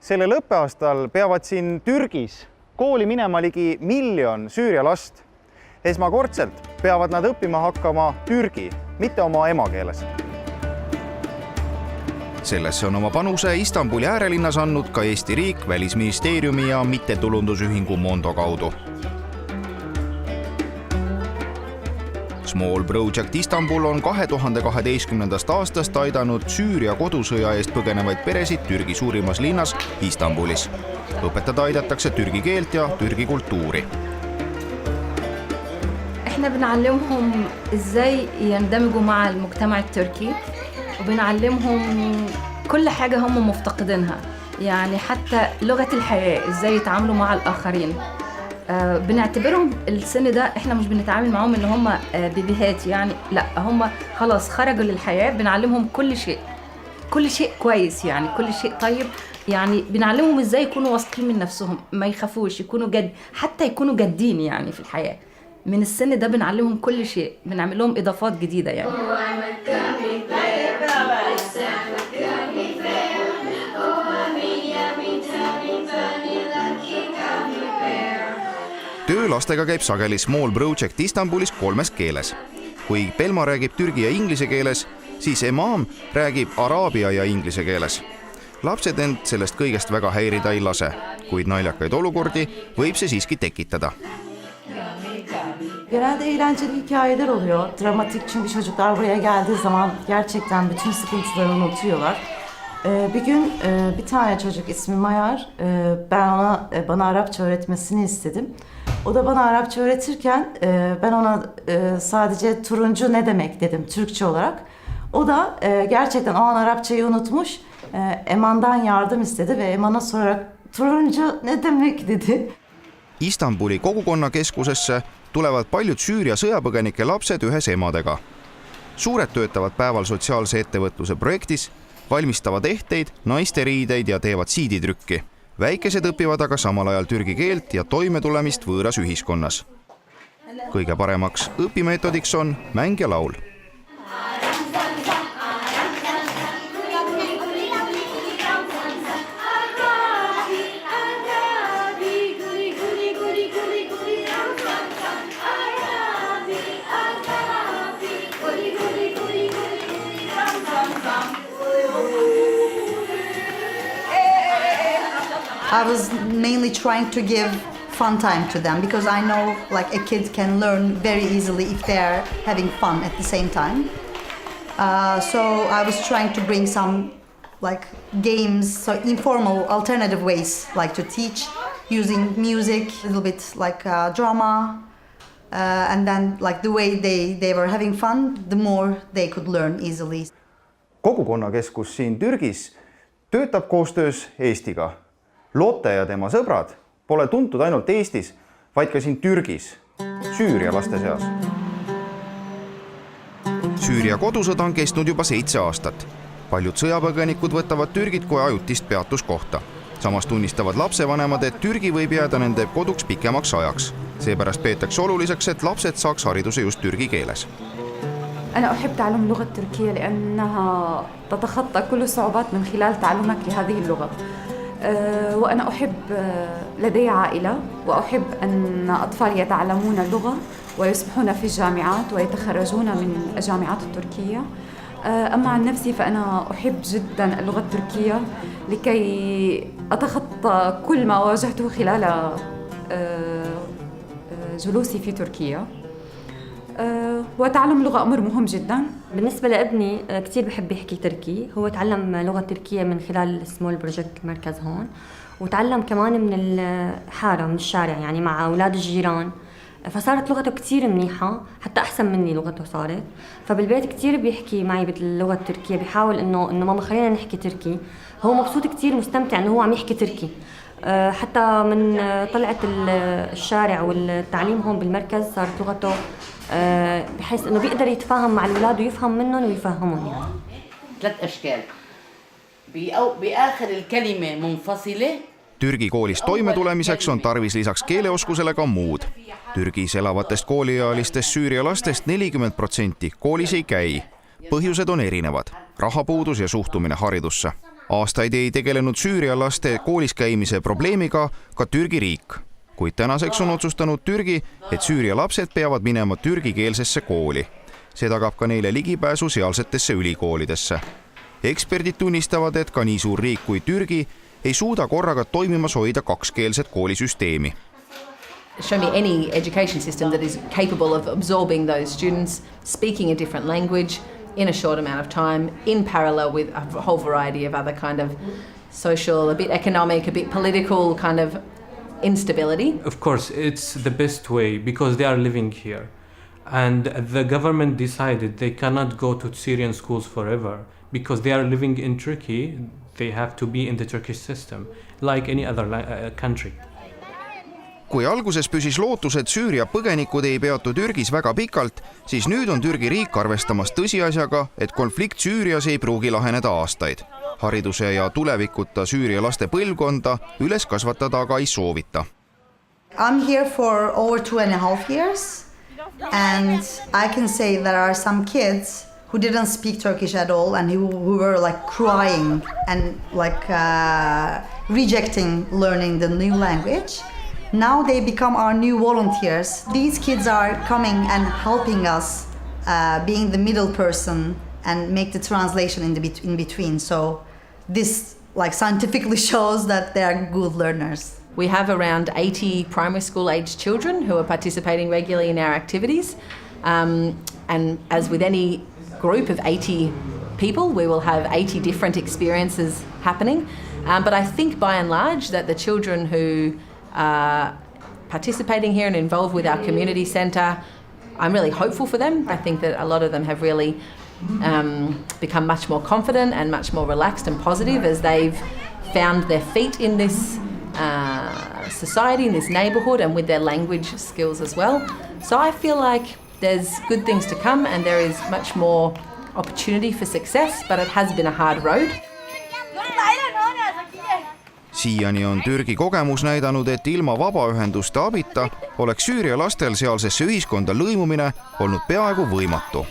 Sellel õppeaastal peavad siin Türgis kooli minema ligi 1 miljon Süüria last. Esmakordselt peavad nad õppima hakkama türgi, mitte oma emakeeles. Sellesse on oma panuse Istanbuli äärelinnas andnud ka Eesti riik Välisministeeriumi ja mittetulundusühingu Mondo kaudu. Small Project Istanbul on 2012. aastast aidanud Süüria kodusõja eest põgenevaid peresid Türgi suurimas linnas Istanbulis. Õpetada aidatakse türgi keelt ja türgi kultuuri. احنا بنعلمهم ازاي يندمجوا مع المجتمع التركي وبنعلمهم كل حاجة هم مفتقدينها، يعني حتى لغة الحياة ازاي يتعاملوا مع الآخرين. بنعتبرهم السن ده احنا مش بنتعامل معهم ان هم بيبيهات، يعني لا، هم خلاص خرجوا للحياة. بنعلمهم كل شيء كويس، يعني كل شيء طيب، يعني بنعلمهم ازاي يكونوا واثقين من نفسهم، ما يخافوش، يكونوا جد، حتى يكونوا جادين يعني في الحياة. من السن ده بنعلمهم كل شيء، بنعمل لهم إضافات جديدة يعني. Töö lastega käib sageli Small Project Istanbulis 3 keeles. Kui Pelma räägib türgi ja inglise keeles, siis Emam räägib araabia ja inglise keeles. Lapsed end sellest kõigest väga häirida ei lase, kuid naljakaid olukordi võib see siiski tekitada. Genelde eğlenceli hikayeler oluyor. Dramatik, çünkü çocuklar buraya geldiği zaman gerçekten bütün sıkıntılarını unutuyorlar. Bir gün bir tane çocuk ismi Mayar, ben bana Arapça öğretmesini istedim. O da bana Arapça öğretirken ben ona sadece turuncu ne demek dedim Türkçe olarak. O da gerçekten o an Arapçayı unutmuş. Eman'dan yardım istedi ve Eman'a sorarak turuncu ne demek dedi. Istanbuli kogukonnakeskusesse tulevad paljud Süüria sõjapõgenike lapsed ühes emadega. Suured töötavad päeval sotsiaalse ettevõtluse projektis, valmistavad ehteid, naiste riideid ja teevad siiditrükki. Väikesed õpivad aga samal ajal türgi keelt ja toimetulemist võõras ühiskonnas. Kõige paremaks õpimeetodiks on mäng ja laul. I was mainly trying to give fun time to them because I know like a kid can learn very easily if they're having fun at the same time. So I was trying to bring some like games, so informal alternative ways like to teach using music, a little bit like drama, and then like the way they were having fun, the more they could learn easily. Kogukonnakeskus siin Türgis töötab koostöös Eestiga. Lotte ja tema sõbrad pole tuntud ainult Eestis, vaid ka siin Türgis, Süüria laste seas. Süüria kodusõda on kestnud juba 7 aastat. Paljud sõjapõgenikud võtavad Türgit kui ajutist peatuskohta. Samas tunnistavad lapsevanemad, et Türgi võib jääda nende koduks pikemaks ajaks. Seepärast peetakse oluliseks, et lapsed saaks hariduse just türgi keeles. أنا أحب تعلم اللغة التركية لأنها تتخطى كل الصعوبات من خلال تعلمك لهذه اللغة. وأنا أحب لدي عائلة وأحب أن أطفال يتعلمون اللغة ويصبحون في الجامعات ويتخرجون من الجامعات التركية. أما عن نفسي فأنا أحب جدا اللغة التركية لكي أتخطى كل ما واجهته خلال جلوسي في تركيا. وتعلم اللغة أمر مهم جدا. بالنسبة لابني كتير بحب يحكي تركي. هو تعلم لغة تركية من خلال سمول بروجكت مركز هون، وتعلم كمان من الحارة، من الشارع، يعني مع أولاد الجيران. فصارت لغته كتير منيحة، حتى أحسن مني لغته صارت. فبالبيت كتير بيحكي معي باللغة التركية، بيحاول إنه ماما خلينا نحكي تركي. هو مبسوط كتير، مستمتع إنه هو عم يحكي تركي. حتى من طلعت الشارع والتعليم هون بالمركز صارت لغته بحيث إنه بيقدر يتفاهم مع الأولاد ويفهم منهم ويفهمهم. يعني 3 أشكال بآخر الكلمة منفصلة. Türgi koolis toimetulemiseks on tarvis lisaks keeleoskusele ka muud. Türgis elavatest kooliealistest Süüria lastest 40% koolis ei käi. Põhjused on erinevad: rahapuudus ja suhtumine haridusse. Aastaid ei tegelenud Süüria laste koolis käimise probleemiga ka Türgi riik, kuid tänaseks on otsustanud Türgi, et Süüria lapsed peavad minema türgikeelsesse kooli. See tagab ka neile ligipääsu sealsetesse ülikoolidesse. Eksperdid tunnistavad, et ka nii suur riik kui Türgi ei suuda korraga toimimas hoida kakskeelset koolisüsteemi. Show me any education system that is capable of absorbing those students, speaking a different language in a short amount of time, in parallel with a whole variety of other kind of social, a bit economic, a bit political kind of instability. Of course, it's the best way because they are living here. And the government decided they cannot go to Syrian schools forever because they are living in Turkey. They have to be in the Turkish system like any other country. Kui alguses püsis lootus, et Süüria põgenikud ei peatu Türgis väga pikalt, siis nüüd on Türgi riik arvestamas tõsiasjaga, et konflikt Süürias ei pruugi laheneda aastaid. Hariduse ja tulevikuta Süüria laste põlvkonda üles kasvatada aga ei soovita. I'm here for over 2.5 years and I can say there are some kids who didn't speak Turkish at all and who were like crying and like rejecting learning the new language. Now they become our new volunteers. These kids are coming and helping us being the middle person and make the translation in between. So this like scientifically shows that they are good learners. We have around 80 primary school aged children who are participating regularly in our activities. And as with any group of 80 people, we will have 80 different experiences happening. But I think by and large that the children who are participating here and involved with our community centre, I'm really hopeful for them. I think that a lot of them have really become much more confident and much more relaxed and positive as they've found their feet in this society, in this neighbourhood, and with their language skills as well. So I feel like there's good things to come and there is much more opportunity for success, but it has been a hard road. Siiani on Türgi kogemus näidanud, et ilma vabaühenduste abita oleks Süüria lastel sealsesse ühiskonda lõimumine olnud peaaegu võimatu.